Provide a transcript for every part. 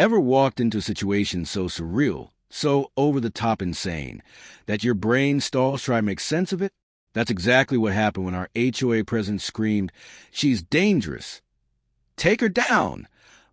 Ever walked into a situation so surreal, so over-the-top insane, that your brain stalls trying to make sense of it? That's exactly what happened when our HOA president screamed, "She's dangerous! Take her down!"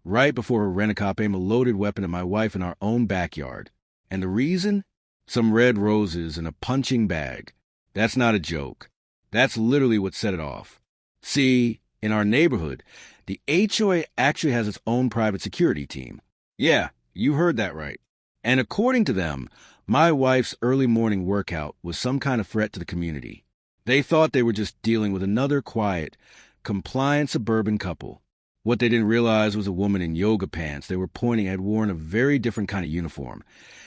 right before her rent-a-cop aimed a loaded weapon at my wife in our own backyard. And the reason? Some red roses in a punching bag. That's not a joke. That's literally what set it off. See, in our neighborhood, the HOA actually has its own private security team. Yeah, you heard that right. And according to them, my wife's early morning workout was some kind of threat to the community. They thought they were just dealing with another quiet, compliant suburban couple. What they didn't realize was a woman in yoga pants they were pointing had worn a very different kind of uniform.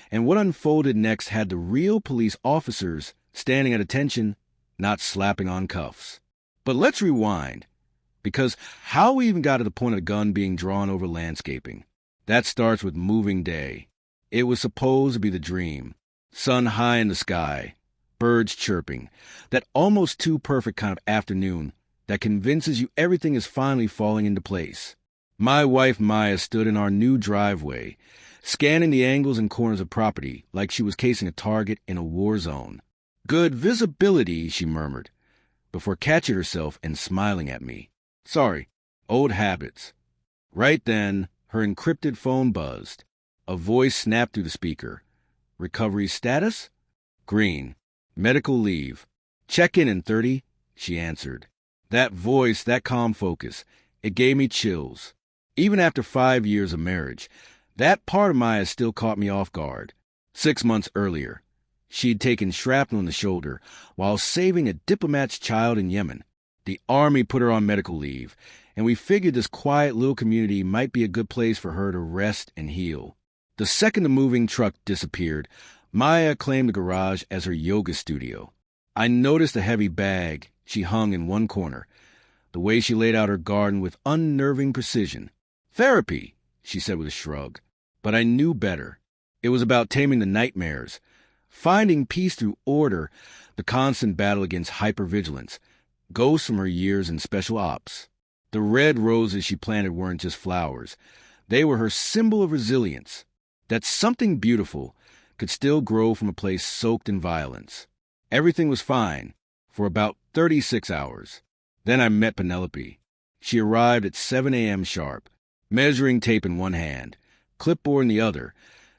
And what unfolded next had the real police officers standing at attention, not slapping on cuffs. But let's rewind, because how we even got to the point of the gun being drawn over landscaping, that starts with moving day. It was supposed to be the dream. Sun high in the sky, birds chirping, that almost too perfect kind of afternoon that convinces you everything is finally falling into place. My wife Maya stood in our new driveway, scanning the angles and corners of property like she was casing a target in a war zone. "Good visibility," she murmured, before catching herself and smiling at me. Sorry, old habits. Right then, her encrypted phone buzzed. A voice snapped through the speaker. "Recovery status? Green. Medical leave. Check in 30, she answered. That voice, that calm focus, it gave me chills. Even after 5 years of marriage, that part of Maya still caught me off guard. 6 months earlier, she'd taken shrapnel in the shoulder while saving a diplomat's child in Yemen. The Army put her on medical leave, and we figured this quiet little community might be a good place for her to rest and heal. The second the moving truck disappeared, Maya claimed the garage as her yoga studio. I noticed the heavy bag she hung in one corner, the way she laid out her garden with unnerving precision. "Therapy," she said with a shrug. But I knew better. It was about taming the nightmares, finding peace through order, the constant battle against hypervigilance, ghosts from her years in special ops. The red roses she planted weren't just flowers. They were her symbol of resilience, that something beautiful could still grow from a place soaked in violence. Everything was fine for about 36 hours. Then I met Penelope. She arrived at 7 a.m. sharp, measuring tape in one hand, clipboard in the other,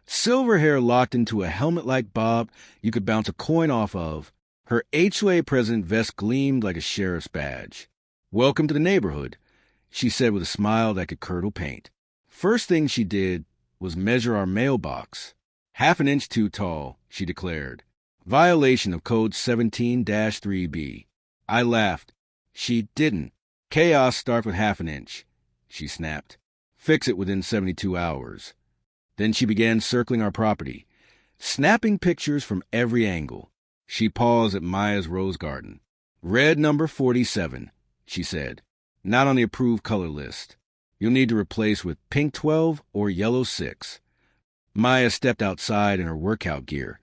silver hair locked into a helmet-like bob you could bounce a coin off of. Her HOA president vest gleamed like a sheriff's badge. "Welcome to the neighborhood," she said with a smile that could curdle paint. First thing she did was measure our mailbox. "Half an inch too tall," she declared. "Violation of Code 17-3B. I laughed. She didn't. "Chaos starts with half an inch," she snapped. "Fix it within 72 hours. Then she began circling our property, snapping pictures from every angle. She paused at Maya's rose garden. "Red number 47, she said. "Not on the approved color list. You'll need to replace with pink 12 or yellow 6. Maya stepped outside in her workout gear,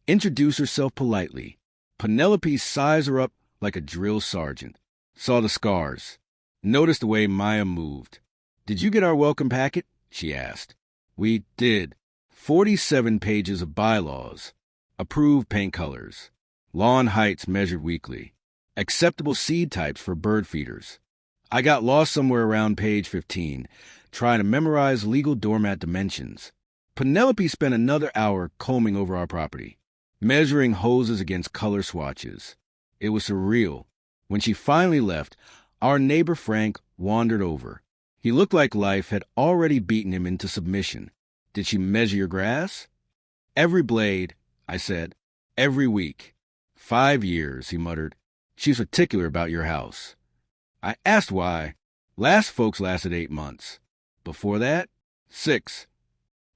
introduced herself politely. Penelope sized her up like a drill sergeant. Saw the scars. Noticed the way Maya moved. "Did you get our welcome packet?" she asked. "We did. 47 pages of bylaws. Approved paint colors. Lawn heights measured weekly. Acceptable seed types for bird feeders." I got lost somewhere around page 15, trying to memorize legal doormat dimensions. Penelope spent another hour combing over our property, measuring hoses against color swatches. It was surreal. When she finally left, our neighbor Frank wandered over. He looked like life had already beaten him into submission. "Did she measure your grass?" "Every blade," I said. "Every week." 5 years, he muttered. "She's particular about your house." I asked why. "Last folks lasted 8 months. Before that, 6.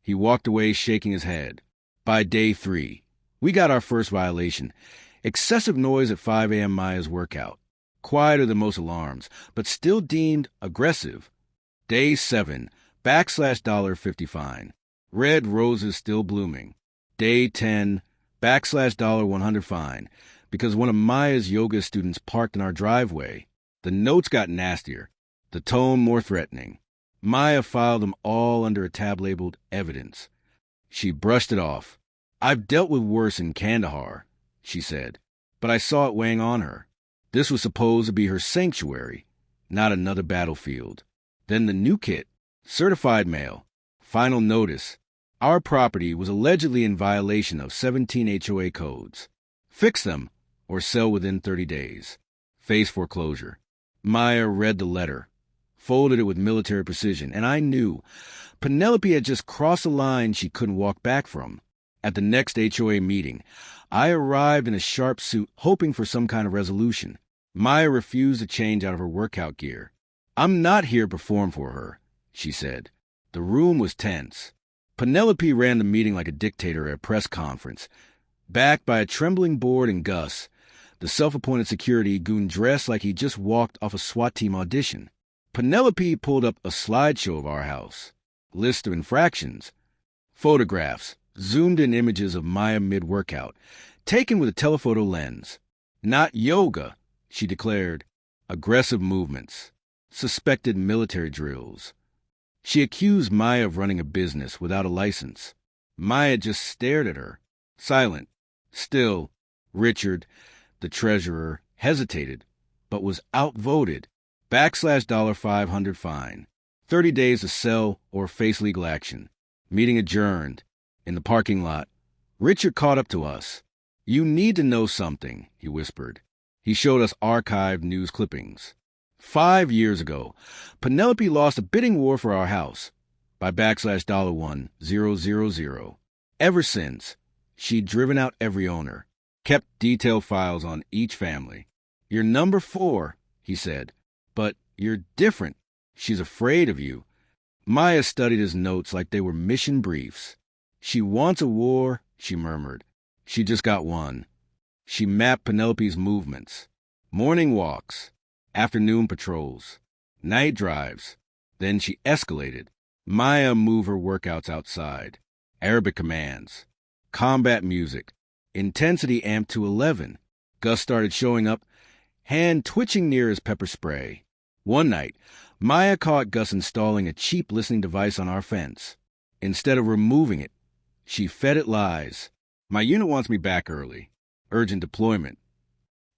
He walked away shaking his head. By day 3, we got our first violation. Excessive noise at 5 a.m. Maya's workout. Quieter than most alarms, but still deemed aggressive. Day 7, $50 fine. Red roses still blooming. Day 10, $100 fine, because one of Maya's yoga students parked in our driveway. The notes got nastier, the tone more threatening. Maya filed them all under a tab labeled Evidence. She brushed it off. "I've dealt with worse in Kandahar," she said, but I saw it weighing on her. This was supposed to be her sanctuary, not another battlefield. Then the new kit, certified mail, final notice. Our property was allegedly in violation of 17 HOA codes. Fix them or sell within 30 days. Face foreclosure. Maya read the letter, folded it with military precision, and I knew Penelope had just crossed a line she couldn't walk back from. At the next HOA meeting, I arrived in a sharp suit, hoping for some kind of resolution. Maya refused to change out of her workout gear. "I'm not here to perform for her," she said. The room was tense. Penelope ran the meeting like a dictator at a press conference, backed by a trembling board and Gus, the self-appointed security goon dressed like he just walked off a SWAT team audition. Penelope pulled up a slideshow of our house, list of infractions, photographs, zoomed-in images of Maya mid-workout, taken with a telephoto lens. "Not yoga," she declared. "Aggressive movements. Suspected military drills." She accused Maya of running a business without a license. Maya just stared at her, silent. Still, Richard, the treasurer, hesitated, but was outvoted. $500 fine. 30 days to sell or face legal action. Meeting adjourned. In the parking lot, Richard caught up to us. "You need to know something," he whispered. He showed us archived news clippings. 5 years ago, Penelope lost a bidding war for our house by $$1,000. Ever since, she'd driven out every owner, kept detailed files on each family. "You're number 4, he said, "but you're different. She's afraid of you." Maya studied his notes like they were mission briefs. "She wants a war," she murmured. "She just got one." She mapped Penelope's movements. Morning walks, afternoon patrols, night drives. Then she escalated. Maya moved her workouts outside. Arabic commands. Combat music. Intensity amped to 11. Gus started showing up, hand twitching near his pepper spray. One night, Maya caught Gus installing a cheap listening device on our fence. Instead of removing it, she fed it lies. "My unit wants me back early. Urgent deployment."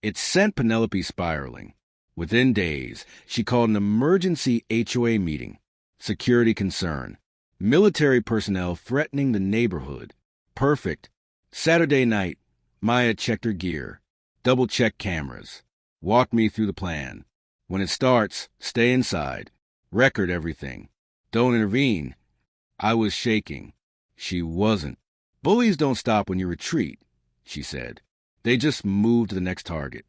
It sent Penelope spiraling. Within days, she called an emergency HOA meeting. Security concern. Military personnel threatening the neighborhood. Perfect. Saturday night, Maya checked her gear. Double-checked cameras. Walked me through the plan. "When it starts, stay inside. Record everything. Don't intervene." I was shaking. She wasn't. "Bullies don't stop when you retreat," she said. "They just move to the next target."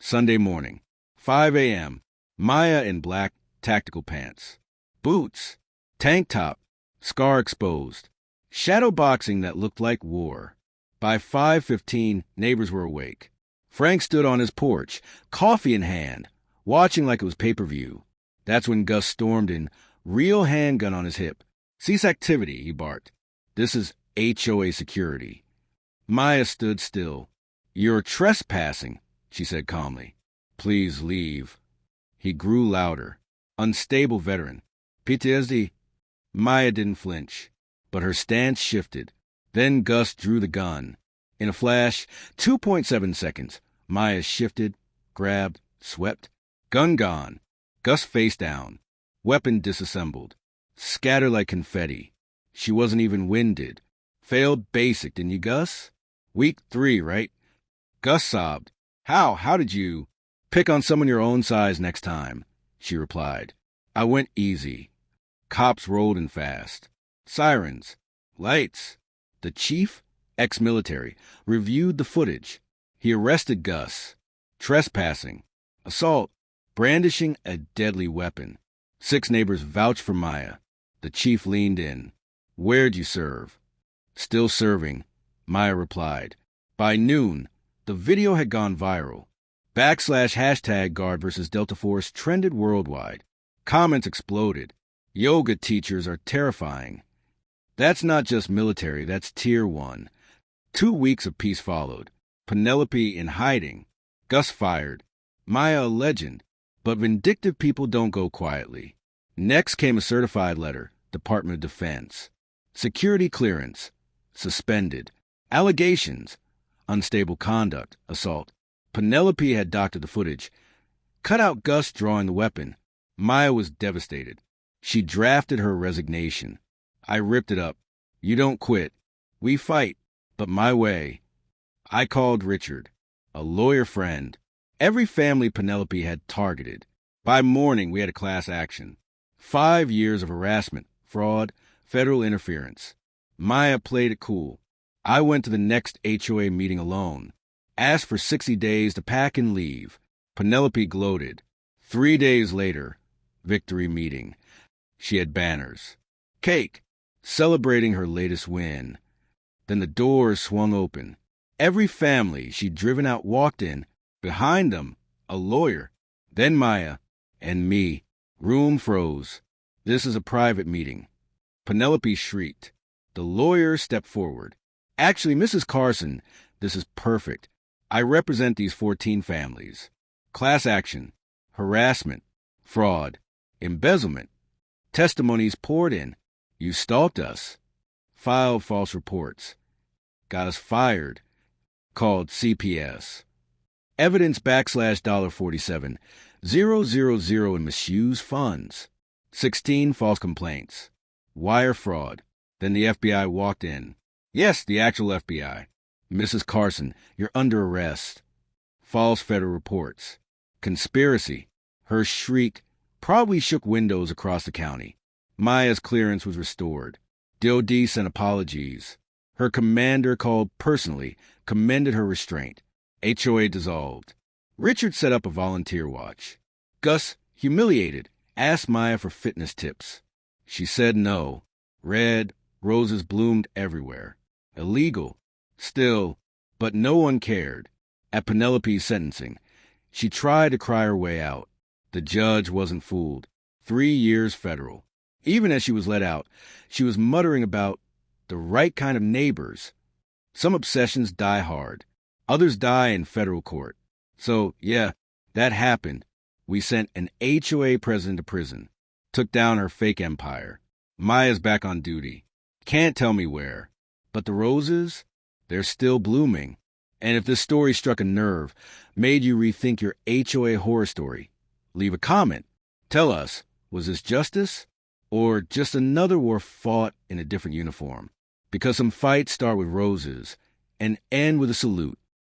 Sunday morning, 5 a.m., Maya in black tactical pants. Boots, tank top, scar exposed. Shadow boxing that looked like war. By 5:15, neighbors were awake. Frank stood on his porch, coffee in hand, watching like it was pay-per-view. That's when Gus stormed in, real handgun on his hip. "Cease activity," he barked. "This is HOA security." Maya stood still. "You're trespassing," she said calmly. "Please leave." He grew louder. "Unstable veteran. PTSD." Maya didn't flinch, but her stance shifted. Then Gus drew the gun. In a flash, 2.7 seconds, Maya shifted, grabbed, swept. Gun gone. Gus face down. Weapon disassembled. Scattered like confetti. She wasn't even winded. "Failed basic, didn't you, Gus?" "Week 3, right?" Gus sobbed. How did you?" "Pick on someone your own size next time," she replied. I went easy. Cops rolled in fast. Sirens. Lights. The chief, ex-military, reviewed the footage. He arrested Gus. Trespassing. Assault. Brandishing a deadly weapon. 6 neighbors vouched for Maya. The chief leaned in. "Where'd you serve?" "Still serving," Maya replied. By noon, the video had gone viral. #hashtag Guard versus Delta Force trended worldwide. Comments exploded. "Yoga teachers are terrifying." That's not just military, that's Tier 1. 2 weeks of peace followed. Penelope in hiding. Gus fired. Maya a legend. But vindictive people don't go quietly. Next came a certified letter, Department of Defense. Security clearance, suspended. Allegations, unstable conduct, assault. Penelope had doctored the footage. Cut out Gus drawing the weapon. Maya was devastated. She drafted her resignation. I ripped it up. You don't quit. We fight, but my way. I called Richard, a lawyer friend. Every family Penelope had targeted. By morning, we had a class action. 5 years of harassment, fraud, federal interference. Maya played it cool. I went to the next HOA meeting alone. Asked for 60 days to pack and leave. Penelope gloated. 3 days later, victory meeting. She had banners. Cake, celebrating her latest win. Then the doors swung open. Every family she'd driven out walked in. Behind them, a lawyer. Then Maya and me. Room froze. This is a private meeting. Penelope shrieked. The lawyer stepped forward. Actually, Mrs. Carson, this is perfect. I represent these 14 families. Class action, harassment, fraud, embezzlement. Testimonies poured in. You stalked us. Filed false reports. Got us fired. Called CPS. Evidence /$47. 000 in misused funds. 16 false complaints. Wire fraud. Then the FBI walked in. Yes, the actual FBI. Mrs. Carson, you're under arrest. False federal reports. Conspiracy. Her shriek probably shook windows across the county. Maya's clearance was restored. DOD sent apologies. Her commander called personally, commended her restraint. HOA dissolved. Richard set up a volunteer watch. Gus, humiliated, asked Maya for fitness tips. She said no. Red roses bloomed everywhere. Illegal. Still, but no one cared. At Penelope's sentencing, she tried to cry her way out. The judge wasn't fooled. 3 years federal. Even as she was let out, she was muttering about the right kind of neighbors. Some obsessions die hard. Others die in federal court. So, yeah, that happened. We sent an HOA president to prison. Took down her fake empire. Maya's back on duty. Can't tell me where. But the roses, they're still blooming. And if this story struck a nerve, made you rethink your HOA horror story, leave a comment. Tell us, was this justice? Or just another war fought in a different uniform? Because some fights start with roses and end with a salute.